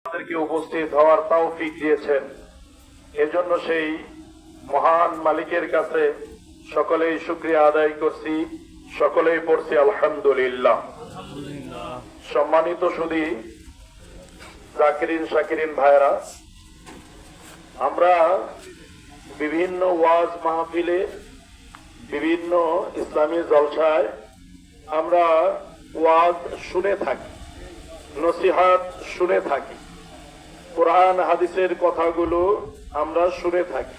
আমাদেরকে উপস্থিত হওয়ার তৌফিক দিয়েছেন। এজন্য সেই মহান মালিকের কাছে সকলেই শুকরিয়া আদায় করছি, সকলেই পড়ছি আলহামদুলিল্লাহ। সম্মানিত সুধী জাকিরিন শাকিরিন ভাইরা, আমরা বিভিন্ন ওয়াজ মাহফিলে, বিভিন্ন ইসলামী জলসায় আমরা ওয়াজ শুনে থাকি, নসিহত শুনে থাকি, কোরআন হাদিসের কথাগুলো আমরা শুনে থাকি।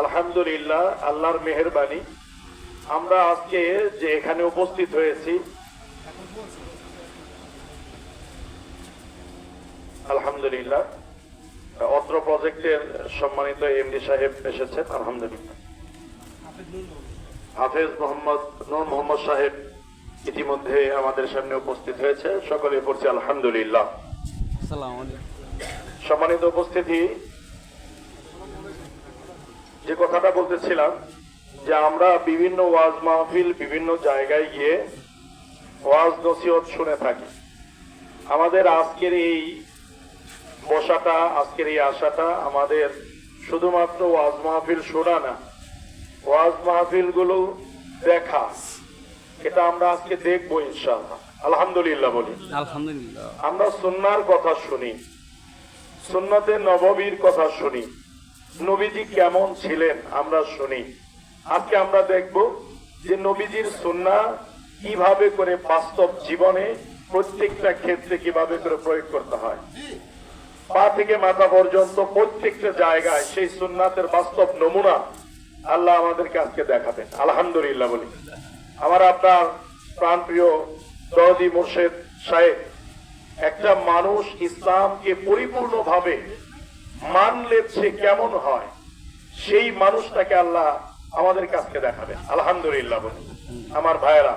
আলহামদুলিল্লাহ, আল্লাহর মেহেরবানি, আমরা আজকে যে এখানে উপস্থিত হয়েছি, আলহামদুলিল্লাহ অত্র প্রজেক্টের সম্মানিত এমডি সাহেব এসেছেন। আলহামদুলিল্লাহ হাফেজ মোহাম্মদ নূর মোহাম্মদ সাহেব ইতিমধ্যে আমাদের সামনে উপস্থিত হয়েছে, সকলে পড়ছি আলহামদুলিল্লাহ। সম্মানিত উপস্থিতি, যে কথাটা বলতেছিলাম যে আমরা বিভিন্ন ওয়াজ মাহফিল, বিভিন্ন জায়গায় গিয়ে ওয়াজ নসিহত শুনে থাকি। আমাদের আজকের এই বসাটা, আজকের এই আশাটা আমাদের শুধুমাত্র ওয়াজ মাহফিল শোনা না, ওয়াজ মাহফিল গুলো দেখা, এটা আমরা আজকে দেখবো ইনশাআল্লাহ। আলহামদুলিল্লাহ বলি আলহামদুলিল্লাহ। আমরা সুন্নাহর কথা শুনি, সুন্নতে নববীর কথা শুনি, নবীজি কেমন ছিলেন আমরা শুনি। আজকে আমরা দেখব যে নবীজির সুন্নাহ কিভাবে করে বাস্তব জীবনে প্রত্যেকটা ক্ষেত্রে কিভাবে করে প্রয়োগ করতে হয়, পা থেকে মাথা পর্যন্ত প্রত্যেকটা জায়গায় সেই সুন্নাতের বাস্তব নমুনা আল্লাহ আমাদেরকে আজকে দেখাবেন। আলহামদুলিল্লাহ বলি। আমার আপনার প্রাণপ্রিয় দরদি মুর্শেদ সাহেব, একটা মানুষ ইসলামকে পরিপূর্ণভাবে মানলে সে কেমন হয়, সেই মানুষটাকে আল্লাহ আমাদের কাছে দেখাবেন। আলহামদুলিল্লাহ বলি। আমার ভাইয়েরা,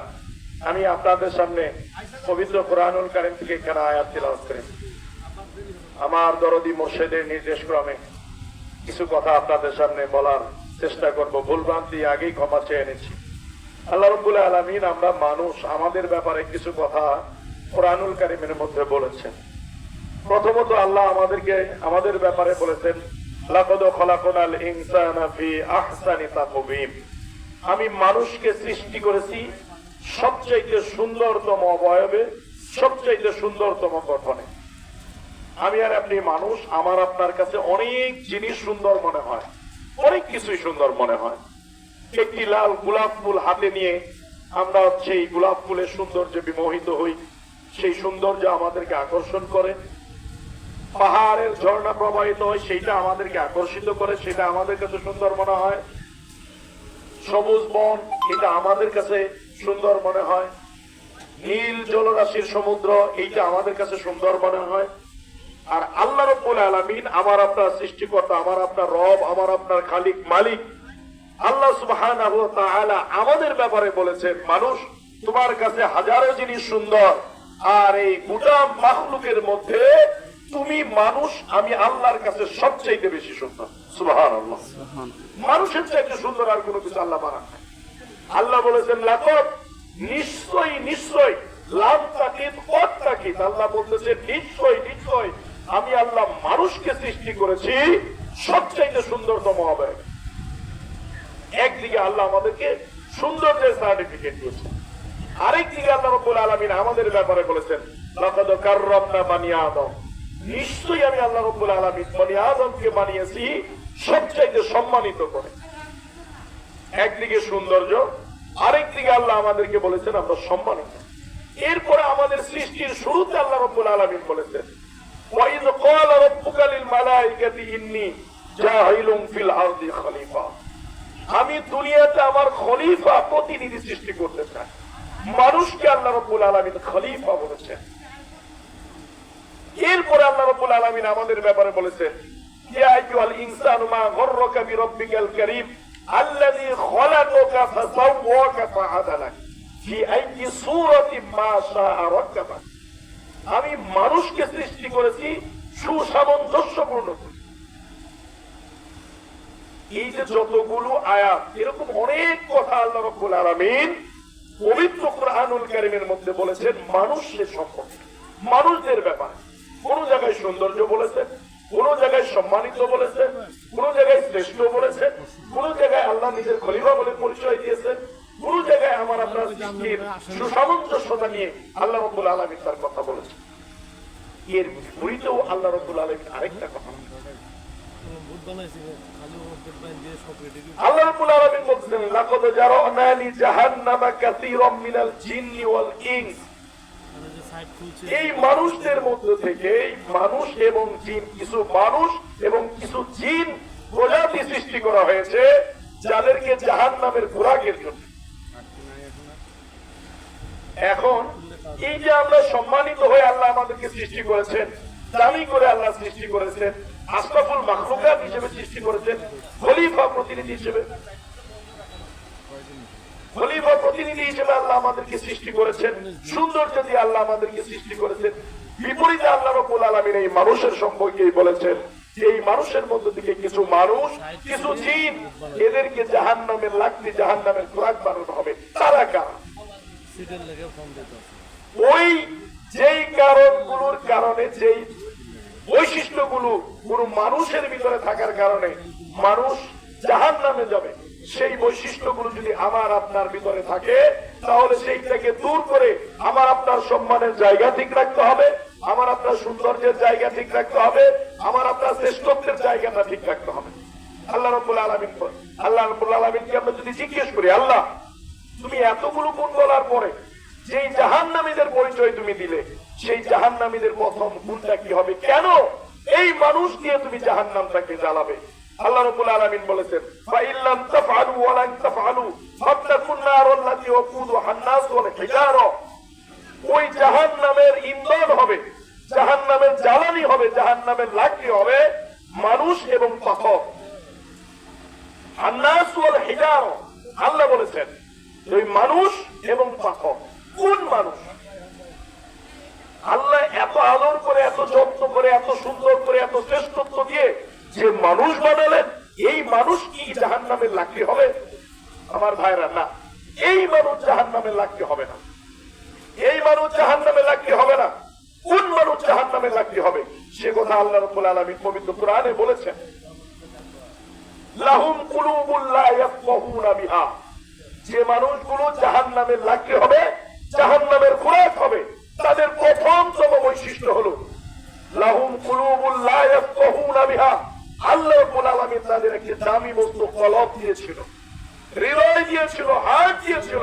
আমি আপনাদের সামনে পবিত্র কোরআনুল কারীম থেকে এখানে আয়াত তিলাওয়াত করি। আমার দরদি মুর্শেদের নির্দেশ ক্রমে কিছু কথা আপনাদের সামনে বলার চেষ্টা করব। ভুলভ্রান্তি আগেই ক্ষমা চেয়ে এনেছি। আল্লাহ রাব্বুল আলামিন, আমরা মানুষ, আমাদের ব্যাপারে কিছু কথা কোরআনুল কারীমের মধ্যে বলেছেন। প্রথমত আল্লাহ আমাদের ব্যাপারে বলেছেন, লাকাদ খালাকনাল ইনসানা ফি আহসানি তাকওয়িম। আমি মানুষকে সৃষ্টি করেছি সবচেয়ে সুন্দরতম অবয়বে, সবচেয়ে সুন্দরতম গঠনে। আমি আর আপনি মানুষ, আমার আপনার কাছে অনেক জিনিস সুন্দর মনে হয়, অনেক কিছুই সুন্দর মনে হয়। একটি লাল গোলাপ ফুল হাতে নিয়ে আমরা সেই গোলাপ ফুলের সৌন্দর্যে বিমোহিত হই, সেই সৌন্দর্য আমাদেরকে আকর্ষণ করে। পাহাড়ের ঝর্ণা প্রবাহিত হয়, সেইটা আমাদেরকে আকর্ষিত করে, সেটা আমাদের কাছে সুন্দর মনে হয়। সবুজ বন, এটা আমাদের কাছে সুন্দর মনে হয়। নীল জলরাশির সমুদ্র, এইটা আমাদের কাছে সুন্দর মনে হয়। আর আল্লাহ রাব্বুল আলামিন, আমার আপনার সৃষ্টিকর্তা, আমার আপনার রব, আমার আপনার খালিক মালিক আল্লাহ সুবহানাহু ওয়া তাআলা আমাদের ব্যাপারে বলেছেন, মানুষ তোমার কাছে হাজারো জিনিস সুন্দর, আর এই গোটা মাখলুকের মধ্যে তুমি মানুষ আমি আল্লাহর কাছে সবচেয়ে বেশি সুন্দর। সুবহানাল্লাহ। মানুষের চাইতে সুন্দর আর কোনো কিছু আল্লাহ বানান নাই। আল্লাহ বলেছেন, লাকাদ, নিশ্চয়ই নিশ্চয়ই, লাম তাকিদ কদ তাকিদ, আল্লাহ বলতেছেন নিশ্চয়ই নিশ্চয়ই আমি আল্লাহ মানুষকে সৃষ্টি করেছি সবচেয়ে সুন্দরতম হবে। একদিকে আল্লাহ আমাদেরকে সৌন্দর্যের সার্টিফিকেট দিয়েছে, আরেকদিকে আল্লাহ রাব্বুল আলামিন আমাদের ব্যাপারে বলেছেন, লাকাদ কাররামনা বানি আদম, নিশ্চয়ই আমি আল্লাহ রাব্বুল আলামিন বনি আদমকে বানিয়েছি সবচেয়ে সম্মানিত করে। একদিকে সৌন্দর্য, আরেকদিকে আল্লাহ আমাদেরকে বলেছেন আমরা সম্মানিত। এরপরে আমাদের সৃষ্টির শুরুতে আল্লাহ রাব্বুল আলামিন বলেছেন, ওয়া ইয ক্বালা রাব্বুকা লিল মালাইকাতি ইন্নী জাইলুন ফিল আরদি খলিফা, আমি দুনিয়াতে আমার খলিফা, প্রতিনিধি সৃষ্টি করতে চাই। মানুষকে আল্লাহ রাব্বুল আলামিন খলিফা বলেছেন। এরপরে আল্লাহ রাব্বুল আলামিন আমাদের ব্যাপারে বলেছেন, ইয়া আইয়ুহাল ইনসানু মা গররাকা বিরাব্বিকাল কারীম আল্লাযী খালাকাকা ফাসাওয়াকা ফাআদালাক ফি আইয়ি সূরাতিন মা শাআ রাক্কাবাক, আমি মানুষকে সৃষ্টি করেছি সুসামঞ্জস্যপূর্ণ। এই যে যতগুলো আয়াত, এরকম অনেক কথা আল্লাহ রাব্বুল আলামিন পবিত্র কোরআনুল কারীমের মধ্যে বলেছেন মানুষের সম্পর্কে, মানুষদের ব্যাপারে। কোন জায়গায় সৌন্দর্য বলেছেন, কোন জায়গায় সম্মানিত বলেছেন, কোন জায়গায় শ্রেষ্ঠ বলেছেন, কোন জায়গায় আল্লাহ নিজের খলিফা বলে পরিচয় দিয়েছেন, কোন জায়গায় আমার আপনার সৃষ্টির সুসামঞ্জস্যতা নিয়ে আল্লাহ রাব্বুল আলামিন তার কথা বলেছেন। এর বিপরীতেও আল্লাহ রাব্বুল আলামিন আরেকটা কথা, আল্লাহ রাব্বুল আলামিন বলেছেন, লাকাদ জারানা লি জাহান্নামা কাসীরাম মিনাল জিন্নি ওয়াল ইনস। এই মানুষদের মধ্য থেকে মানুষ এবং জিন, কিছু মানুষ এবং কিছু জিন প্রজাতি সৃষ্টি করা হয়েছে যাদেরকে জাহান্নামের খোরাকের জন্য। এখন এই যে আমরা সম্মানিত হয়ে আল্লাহ আমাদেরকে সৃষ্টি করেছেন, দামি করে আল্লাহ সৃষ্টি করেছেন, আশরাফুল মাখলুকাত হিসেবে সৃষ্টি করেছেন, খলিফা প্রতিনিধি হিসেবে, খলিফা প্রতিনিধি হিসেবে আল্লাহ আমাদেরকে সৃষ্টি করেছেন, সৌন্দর্য দিয়ে আল্লাহ আমাদেরকে সৃষ্টি করেছেন। বিপরীতে আল্লাহ রাব্বুল আলামিন এই মানুষের সম্পর্কেই বলেছেন যে এই মানুষের মধ্য থেকে কিছু মানুষ, কিছু জিন, এদেরকে জাহান্নামের লাকড়ি, জাহান্নামের খোরাক বানানো হবে। তারা কারা? ওই যেই কারণগুলোর কারণে, যেই বৈশিষ্ট্যগুলো কোন মানুষের ভিতরে থাকার কারণে মানুষ জাহান্নামে যাবে, সেই বৈশিষ্ট্যগুলো যদি আমার আপনার ভিতরে থাকে, তাহলে সেইটাকে দূর করে আমার আপনার সম্মানের জায়গা ঠিক রাখতে হবে, আমার আপনার সৌন্দর্যের জায়গা ঠিক রাখতে হবে, আমার আপনার শ্রেষ্ঠত্বের জায়গাটা ঠিক রাখতে হবে। আল্লাহ রাব্বুল আলামিনকে আমরা যদি জিজ্ঞেস করি, আল্লাহ তুমি এতগুলো গুণ বলার পরে যেই জাহান্নামীদের পরিচয় তুমি দিলে, সেই জাহান্নামীদের প্রথম গুণটা কি হবে? কেন এই মানুষ দিয়ে তুমি জাহান্নামটাকে জ্বালাবে? আল্লাহ রাব্বুল আলামিন বলেছেন, ফাইল্লাম তাফআলু ওয়া লান তাফআলু ফাত্তাকুন নারাল্লাতী ওয়াকুদুহা আন-নাস ওয়াল হিজারা। ওই জাহান্নামের ইন্ধন হবে, জাহান্নামের জ্বালানি হবে, জাহান্নামের লাকড়ি হবে মানুষ এবং পাথর। আন-নাস ওয়াল হিজারা, আল্লাহ বলেছেন ওই মানুষ এবং পাথর। কোন মানুষ? আল্লাহ এত আদর করে, এত যত্ন করে, এত সুন্দর করে, এত শ্রেষ্ঠত্ব দিয়ে যে মানুষ বানালেন, এই মানুষ কি জাহান্নামের লাকড়ি হবে? আমার ভাইরা, না, এই মানুষ জাহান্নামের লাকড়ি হবে না, এই মানুষ জাহান্নামের লাকড়ি হবে না। কোন মানুষ জাহান্নামের লাকড়ি হবে সে কথা আল্লাহ রাব্বুল আলামিন পবিত্র কোরআনে বলেছেন, লাহুম কুলুবুল লা ইয়াফকাহুনা বিহা। যে মানুষগুলো জাহান্নামের লাকড়ি হবে, জাহান্নামের খোরাক হবে, তাদের প্রথমতম বৈশিষ্ট্য হলো লাহুম কুলুবুল লা ইয়াফকাহুনা বিহা। আল্লাহ রাব্বুল আলামিন তাদের একটি দামি বস্তু কলব দিয়েছিল, হৃদয় দিয়েছিল, হার্ট দিয়েছিল,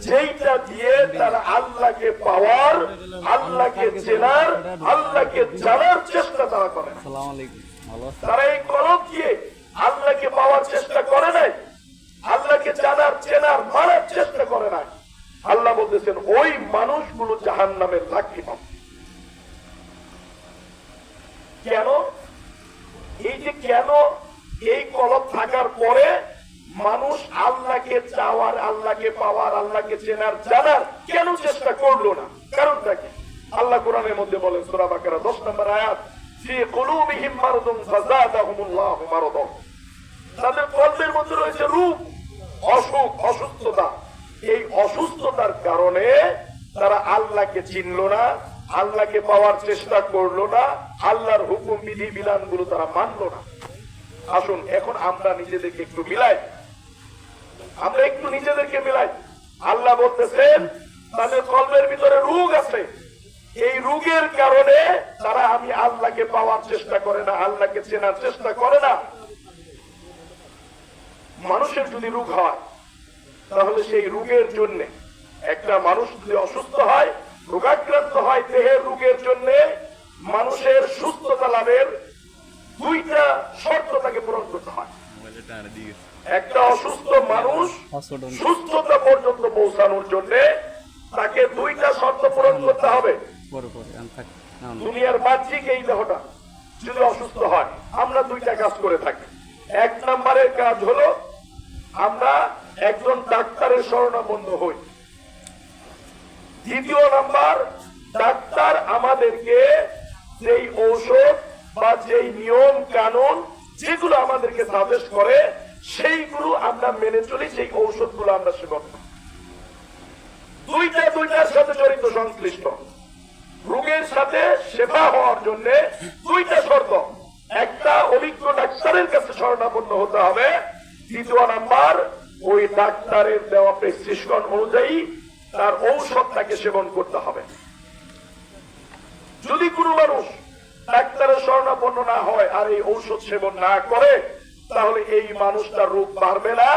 যেইটা দিয়ে তারা আল্লাহকে পাওয়ার, আল্লাহকে চেনার, আল্লাহকে জানার চেষ্টা তারা করে। তারা এই কলব দিয়ে আল্লাহকে পাওয়ার চেষ্টা করে নাই, আল্লাহকে জানার, চেনার, মানার চেষ্টা করে নাই। আল্লাহ বলতেছেন ওই মানুষগুলো জাহান্নামের লাকড়ি পাবে। কেন? এই যে কেন এই কলব থাকার পরে মানুষ আল্লাহকে চাওয়ার, আল্লাহকে পাওয়ার, আল্লাহকে চেনার, জানার কেন চেষ্টা করলো না? কারণটা কি? আল্লাহ কোরআনের মধ্যে বলেন, সূরা বাকারা 10 নম্বর আয়াত, ফি কুলুবিহিম মারদুন ফাযাদাহুমুল্লাহু মারাদা। তাদের কলবের মধ্যে রয়েছে রোগ, অসুখ, অসুস্থতা। এই অসুস্থতার কারণে তারা আল্লাহকে চিনলো না, আল্লাহকে পাওয়ার চেষ্টা করলো না, আল্লাহর হুকুম বিধি বিধান গুলো তারা মানলো না। আসুন এখন আমরা নিজেদেরকে একটু মিলাই, আমরা একটু নিজেদেরকে মিলাই। আল্লাহ বলতেছেন তাদের কলবের ভিতরে রোগ আছে, এই রোগের কারণে তারা আমি আল্লাহকে পাওয়ার চেষ্টা করে না, আল্লাহকে চেনার চেষ্টা করে না। মানুষের যদি রোগ হয়, তাহলে সেই রোগের জন্য, একটা মানুষ যদি অসুস্থ হয়, রোগাক্রান্ত হয়, দেহের রোগের জন্য মানুষের সুস্থতা লাভের দুইটা শর্ত তাকে পূরণ করতে হয়। একটা অসুস্থ মানুষ সুস্থতা পর্যন্ত পৌঁছানোর জন্য তাকে দুইটা শর্ত পূরণ করতে হবে। দুনিয়ার বাহ্যিক এই দেহটা যদি অসুস্থ হয়, আমরা দুইটা কাজ করে থাকি। এক নম্বরের কাজ হলো আমরা একজন ডাক্তারের শরণাপন্ন হই। দ্বিতীয় নাম্বার, ডাক্তার আমাদেরকে যেই ঔষধ বা যেই নিয়ম কানুন যেগুলো আমাদেরকে সাজেস্ট করে সেইগুলো আমরা মেনে চলি, সেই ঔষধগুলো আমরা সেবন করি। দুইটার সাথে জড়িত, সংশ্লিষ্ট। রোগের সাথে সেবা হওয়ার জন্য দুইটা শর্ত। একটা, অভিজ্ঞ ডাক্তারের কাছে শরণাপন্ন হতে হবে। দ্বিতীয় নাম্বার, ওই ডাক্তারের দেওয়া প্রেসক্রিপশন অনুযায়ী তার ঔষধটাকে সেবন করতে হবে। যদি কোনো মানুষ ডাক্তারের শরণাপন্ন না হয় আর এই ঔষধ সেবন না করে, তাহলে এই মানুষটার রোগ বাড়বে না,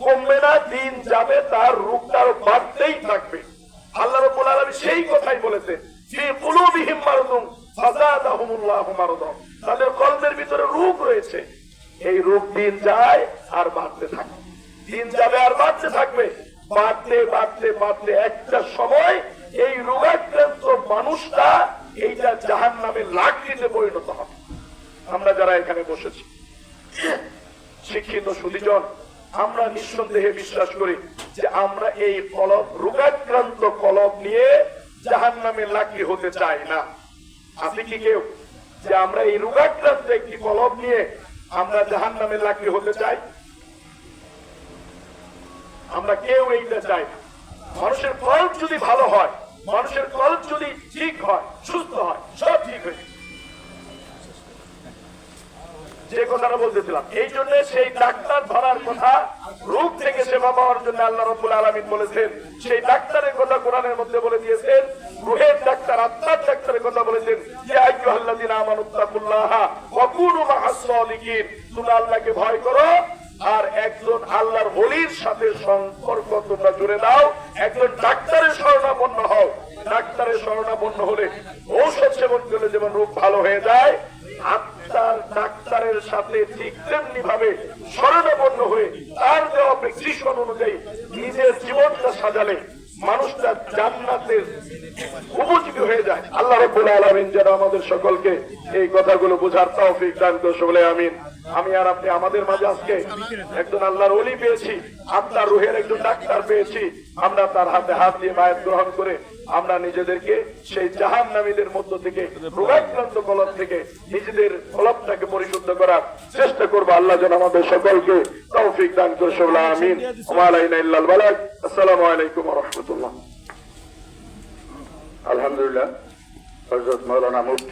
কমবে না, দিন যাবে, তার রোগটা আরো বাড়তেই থাকবে। আল্লাহ রাব্বুল আলামিন সেই কথাই বলেছেন, ফি কুলুবিহিম মারদুন ফাযাদাহুমুল্লাহু মারদান, তাদের কলবের ভিতরে রোগ রয়েছে, এই রোগ দিন যায় আর বাড়তে থাকে, দিন যাবে আর বাড়তে থাকবে, বাড়তে বাড়তে বাড়তে একটা সময় এই রোগাক্রান্ত মানুষটা এইটা জাহান্নামের লাকড়িতে পরিণত হবে। আমরা যারা এখানে বসেছি শিক্ষিত সুধীজন, আমরা নিঃসন্দেহে বিশ্বাস করি যে আমরা এই কলব, রোগাক্রান্ত কলব নিয়ে জাহান্নামের লাকড়ি হতে চাই না। আপনি কি কেউ যে আমরা এই রোগাক্রান্ত একটি কলব নিয়ে আমরা জাহান্নামের লাকড়ি হতে চাই? আমরা কেউ এইটা চাই না। মানুষের কলব যদি ভালো হয়, মানুষের কলব যদি ঠিক হয়, সুস্থ হয়, সব ঠিক হয়ে যায়। যে কথাটা বলতেছিলাম, এই জন্য সেই ডাক্তার ধরার কথা, রোগ থেকে সেবা পাওয়ার জন্য আল্লাহ রাব্বুল আলামিন বলেছেন। সেই ডাক্তারের কথা কোরআনের মধ্যে বলে দিয়েছেন, রুহের ডাক্তার, আত্মার ডাক্তারের কথা বলেছেন, ইয়া আইয়ুহাল্লাযীনা আমানুত্তাকুল্লাহা ওয়া কুনু মা'আস সাদিকিন, তোমরা আল্লাহকে ভয় করো আর একজন আল্লাহর ওলির সাথে সম্পর্ক তোমরা জুড়ে দাও, একজন ডাক্তারের শরণাপন্ন হও। ডাক্তারের শরণাপন্ন হলে, ঔষধ সেবন করলে যেমন রোগ ভালো হয়ে যায়, আত্মার ডাক্তারের সাথে ঠিক তেমনি ভাবে শরণাপন্ন হয়ে তার দেওয়া প্রেসক্রিপশন অনুযায়ী নিজের জীবনটা সাজালে মানুষটা জান্নাতের উপযোগী হয়ে যায়। আল্লাহ রাব্বুল আলামিন যেন আমাদের সকলকে এই কথাগুলো বোঝার তৌফিক দান করে, বলে আমিন। আমি আর আপনি আমাদের মাঝে আজকে একজন আল্লাহর ওলি পেয়েছি, আত্মার রুহের একজন ডাক্তার পেয়েছি। আমরা তার হাতে হাত দিয়ে বায়াত গ্রহণ করে আমরা নিজেদেরকে সেই জাহান্নামীদের মধ্য থেকে, রোগাক্রান্ত কলব থেকে নিজেদের কলবটাকে পরিশুদ্ধ করার চেষ্টা করবো। আল্লাহ যেন আমাদের সকলকে তৌফিক দান করে, বলে আমিন। ওয়া আলাইনা ইল্লাল বালাগ। আসসালামু আলাইকুম ওয়া রাহমাতুল্লাহ। আলহামদুলিল্লাহ, হযরত মাওলানা মুফতি